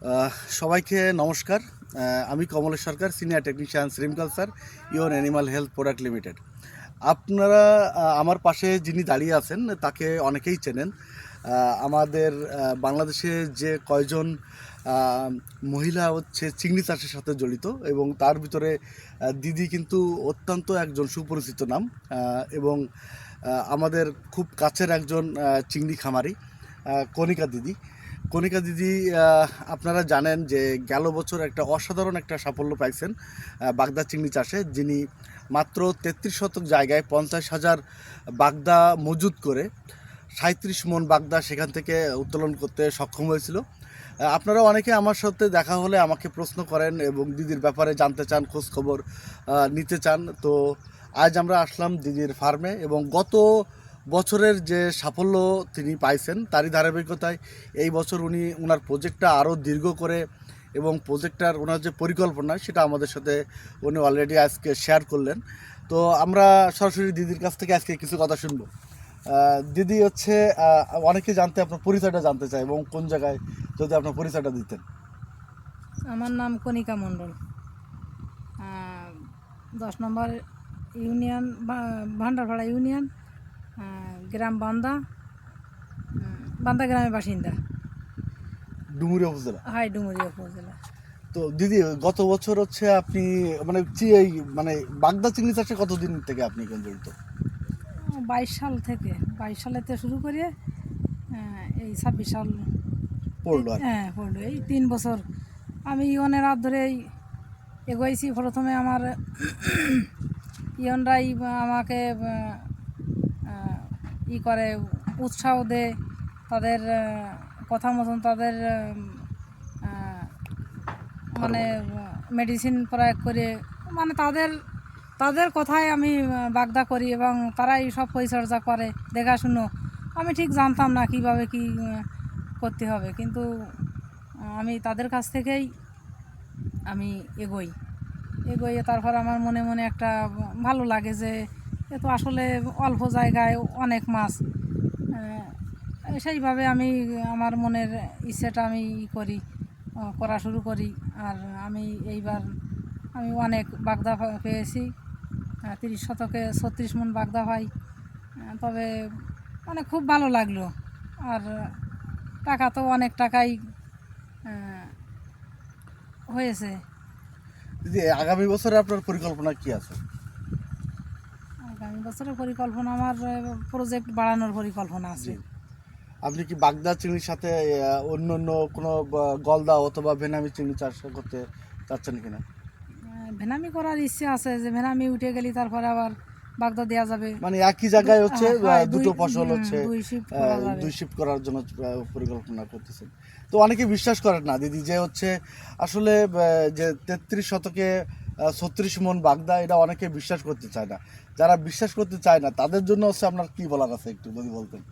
আহ, সবাইকে নমস্কার। আমি কমলেশ সরকার, সিনিয়র টেকনিশিয়ান শ্রিমকালচার, your animal health product limited. আপনারা আমার পাশে যিনি দাঁড়িয়ে আছেন তাকে অনেকেই চেনেন। আমাদের বাংলাদেশে যে কয়জন আহ, মহিলা হচ্ছে চিংড়ি চাষের সাথে জড়িত, এবং তার ভিতরে দিদি কিন্তু অত্যন্ত একজন সুপরিচিত নাম। এবং আমাদের খুব কাছের একজন চিংড়ি খামারি, কণিকা দিদি। কণিকা দিদি, আপনারা জানেন যে গেল বছর একটা অসাধারণ একটা সাফল্য পাইছেন বাগদা চিংড়ি চাষে। যিনি মাত্র 33 শতক জায়গায় 50,000 বাগদা মজুত করে 37 মন বাগদা সেখান থেকে উত্তোলন করতে সক্ষম হয়েছিল। আপনারা অনেকে আমার সাথে দেখা হলে আমাকে প্রশ্ন করেন এবং দিদির ব্যাপারে জানতে চান, খোঁজ খবর নিতে চান। তো আজ আমরা আসলাম দিদির ফার্মে, এবং গত বছরের যে সাফল্য তিনি পাইছেন তারই ধারাবাহিকতায় এই বছর উনি ওনার প্রজেক্টটা আরও দীর্ঘ করে, এবং প্রজেক্টটার ওনার যে পরিকল্পনা সেটা আমাদের সাথে উনি অলরেডি আজকে শেয়ার করলেন। তো আমরা সরাসরি দিদির কাছ থেকে আজকে কিছু কথা শুনবো। দিদি হচ্ছে, অনেকে জানতে আপনার পরিচয়টা জানতে চায়, এবং কোন জায়গায়, যদি আপনার পরিচয়টা দিতেন। আমার নাম কণিকা মণ্ডল। 10 নম্বর ইউনিয়ন, ভান্ডারপাড়া ইউনিয়ন, গ্রাম বান্দা, বান্দা গ্রামের বাসিন্দা। ডুমুরিয়া উপজেলা। হাই ডুমুরিয়া উপজেলা। তো দিদি, গত বছর হচ্ছে আপনি মানে এই মানে বাগদা চিংড়ি চাষে কতদিন থেকে আপনি এখন জড়িত? 22 সাল থেকে, 22 সালেতে শুরু করে এই 26 সাল পড়লো আর কি। হ্যাঁ পড়লো। এই 3 বছর আমি ইয়নের হাত ধরেই এগোইছি। প্রথমে আমার ইয়নরাই আমাকে করে উৎসাহ দেয়, তাদের কথা মতন তাদের মানে মেডিসিন প্রয়োগ করে, মানে তাদের তাদের কথায় আমি বাগদা করি, এবং তারাই সব পরিচর্যা করে, দেখাশুনো। আমি ঠিক জানতাম না কিভাবে কি করতে হবে, কিন্তু আমি তাদের কাছ থেকেই আমি এগোই। তারপর আমার মনে মনে একটা ভালো লাগে যে এ তো আসলে অল্প জায়গায় অনেক মাছ। সেইভাবে আমি আমার মনের ইচ্ছেটা আমি করা শুরু করি। আর আমি এইবার অনেক বাগদা পেয়েছি। 30 শতকে 36 মন বাগদা পাই। তবে মানে খুব ভালো লাগলো। আর টাকা তো অনেক টাকাই হয়েছে। দিদি, আগামী বছরে আপনার পরিকল্পনা কি আছে? আগামী বছরের পরিকল্পনা, আমার প্রজেক্ট বাড়ানোর পরিকল্পনা আছে। জি। আপনি কি বাগদা চিংড়ির সাথে অন্য অন্য কোনো গলদা অথবা ভেনামি চিংড়ি চাষ করতে চাচ্ছেন কিনা? ভেনামি করার ইচ্ছে আছে, যে ভেনামি উঠে গেলে তারপরে আবার বাগদা দেওয়া যাবে। মানে একই জায়গায় হচ্ছে হ্যাঁ, দুটো ফসল হচ্ছে দুই শিফট করা যাবে। দুই শিফট করার জন্য পরিকল্পনা করতেছেন। তো অনেকে বিশ্বাস করেন না দিদি, যে হচ্ছে আসলে যে 33 শতকে 36 মন বাগদা, এটা অনেকে বিশ্বাস করতে চায় না। যারা বিশ্বাস করতে চায় না তাদের জন্য হচ্ছে আপনার কি বলার আছে, একটু যদি বলতেন।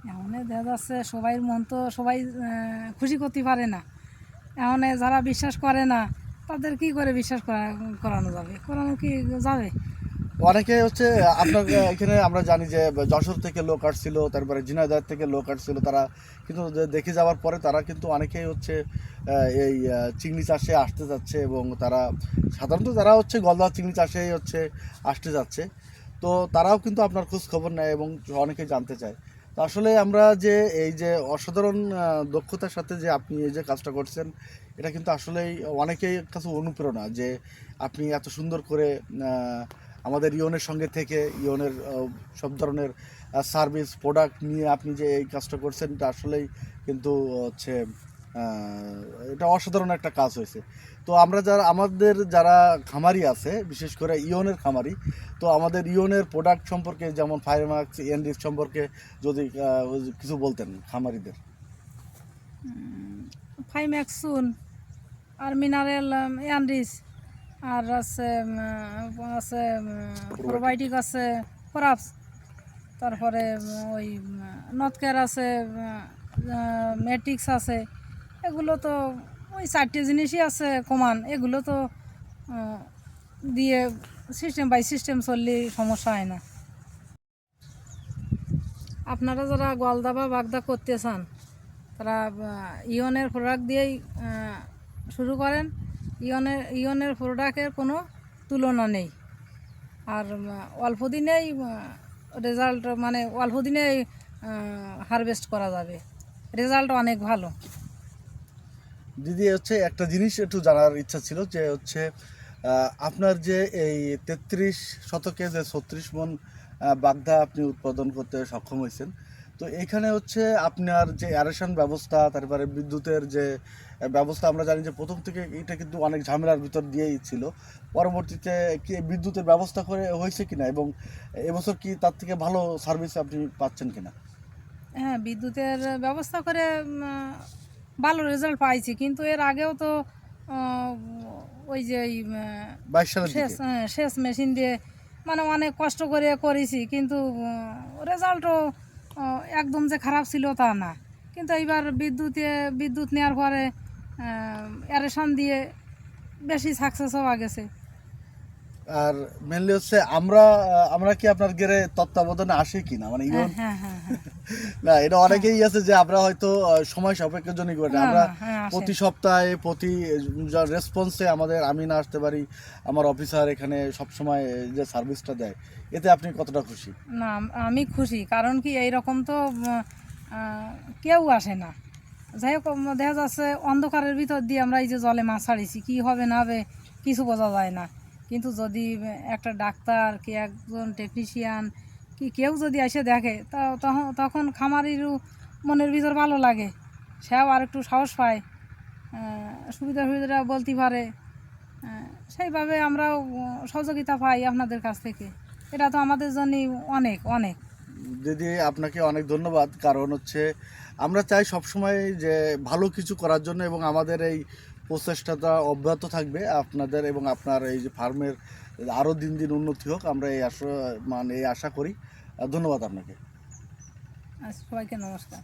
এখন দেখা যাচ্ছে সবাই মন তো সবাই খুশি করতে পারে না। এখন যারা বিশ্বাস করে না তাদের কি করে বিশ্বাস করানো যাবে, করানো কি যাবে? অনেকে হচ্ছে আপনার এখানে আমরা জানি যে যশোর থেকে লোক আসছিল, তারপরে ঝিনাইদহ থেকে লোক আসছিল, তারা কিন্তু দেখে যাওয়ার পরে তারা কিন্তু অনেকেই হচ্ছে এই চিংড়ি চাষে আসতে যাচ্ছে, এবং তারা সাধারণত যারা হচ্ছে গলদা চিংড়ি চাষে হচ্ছে আসতে যাচ্ছে। তো তারাও কিন্তু আপনার খোঁজ খবর নেয় এবং অনেকে জানতে চায়। তো আসলে আমরা যে এই যে অসাধারণ দক্ষতার সাথে যে আপনি এই যে কাজটা করছেন, এটা কিন্তু আসলেই অনেকেই কাছে অনুপ্রেরণা, যে আপনি এত সুন্দর করে আমাদের ইওনের সঙ্গে থেকে ইওনের সব ধরনের সার্ভিস প্রোডাক্ট নিয়ে আপনি যে এই কাজটা করছেন, এটা আসলেই কিন্তু হচ্ছে এটা অসাধারণ একটা কাজ হয়েছে। তো আমরা আমাদের যারা খামারি আছে, বিশেষ করে ইওনের খামারি, তো আমাদের ইওনের প্রোডাক্ট সম্পর্কে, যেমন ফায়ারমাক্স এনরিচ সম্পর্কে যদি কিছু বলতেন খামারিদের। ফাইম্যাক্সুন আর মিনারেল অ্যান্ডিস, আর আছে প্রোবায়োটিক আছে, ফরাপস, তারপরে ওই নটকেয়ার আছে, ম্যাট্রিক্স আছে। এগুলো তো ওই 4টে জিনিসই আছে কমান। এগুলো তো দিয়ে সিস্টেম বাই সিস্টেম চললে সমস্যা হয় না। আপনারা যারা গলদা বা বাগদা করতে চান, তারা ইয়নের প্রোডাক্ট দিয়েই শুরু করেন। ইয়নের প্রোডাক্টের কোনো তুলনা নেই। আর অল্প দিনেই রেজাল্ট, মানে অল্প দিনেই হারভেস্ট করা যাবে, রেজাল্ট অনেক ভালো। দিদি হচ্ছে একটা জিনিস একটু জানার ইচ্ছা ছিল, যে হচ্ছে আপনার যে এই 33 শতকে যে 36 মণ বাগদা আপনি উৎপাদন করতে সক্ষম হয়েছেন, তো এখানে হচ্ছে আপনার যে অ্যারেশন ব্যবস্থা, তারপরে বিদ্যুতের যে ব্যবস্থা, আমরা জানি যে প্রথম থেকে এটা কিন্তু অনেক ঝামেলার ভিতর দিয়েই ছিল, পরবর্তীতে কি বিদ্যুতের ব্যবস্থা করে হয়েছে কিনা, এবং এবছর কি তার থেকে ভালো সার্ভিস আপনি পাচ্ছেন কিনা? হ্যাঁ, বিদ্যুতের ব্যবস্থা করে ভালো রেজাল্ট পাইছি, কিন্তু এর আগেও তো ওই যে 22 সালের দিকে সেচ মেশিন দিয়ে মানে অনেক কষ্ট করে করেছি, কিন্তু রেজাল্টও একদম যে খারাপ ছিল তা না। কিন্তু এইবার বিদ্যুৎ নেওয়ার পরে অ্যারেশন দিয়ে বেশি সাকসেস হওয়া গেছে। আর মেনলি হচ্ছে আমরা কি আপনার গেরে তত্ত্বাবধানে আসি কিনা, মানে হ্যাঁ, ইভেন হ্যাঁ, হ্যাঁ, হ্যাঁ। না, এটা অনেকেই আছে যে আমরা হয়তো সময় সাপেক্ষের জন্য করি না। না, আমরা না, হ্যাঁ, আসে। প্রতি সপ্তাহে প্রতি রেসপন্সে আমি না আসতে পারি, আমার অফিসার এখানে সব সময় যে সার্ভিসটা দেয়, এতে আপনি কতটা খুশি? না, আমি খুশি, কারণ কি এইরকম তো কেউ আসে না। যাই হোক, দেখা যাচ্ছে অন্ধকারের ভিতর দিয়ে আমরা এই যে জলে মাছ ছাড়িছি, কী হবে না হবে কিছু বোঝা যায় না। কিন্তু যদি একটা ডাক্তার কি একজন টেকনিশিয়ান কি কেউ যদি এসে দেখে, তখন খামারিরও মনের ভিতর ভালো লাগে, সেও আর একটু সাহস পায়, সুবিধা বলতে পারে। সেইভাবে আমরাও সহযোগিতা পাই আপনাদের কাছ থেকে। এটা তো আমাদের জন্য অনেক অনেক। দিদি, আপনাকে অনেক ধন্যবাদ। কারণ হচ্ছে আমরা চাই সবসময় যে ভালো কিছু করার জন্য, এবং আমাদের এই প্রচেষ্টাটা অব্যাহত থাকবে আপনাদের এবং আপনার এই যে ফার্মের আরও দিন দিন উন্নতি হোক, আমরা এই আশা করি। ধন্যবাদ আপনাকে। আচ্ছা, সবাইকে নমস্কার।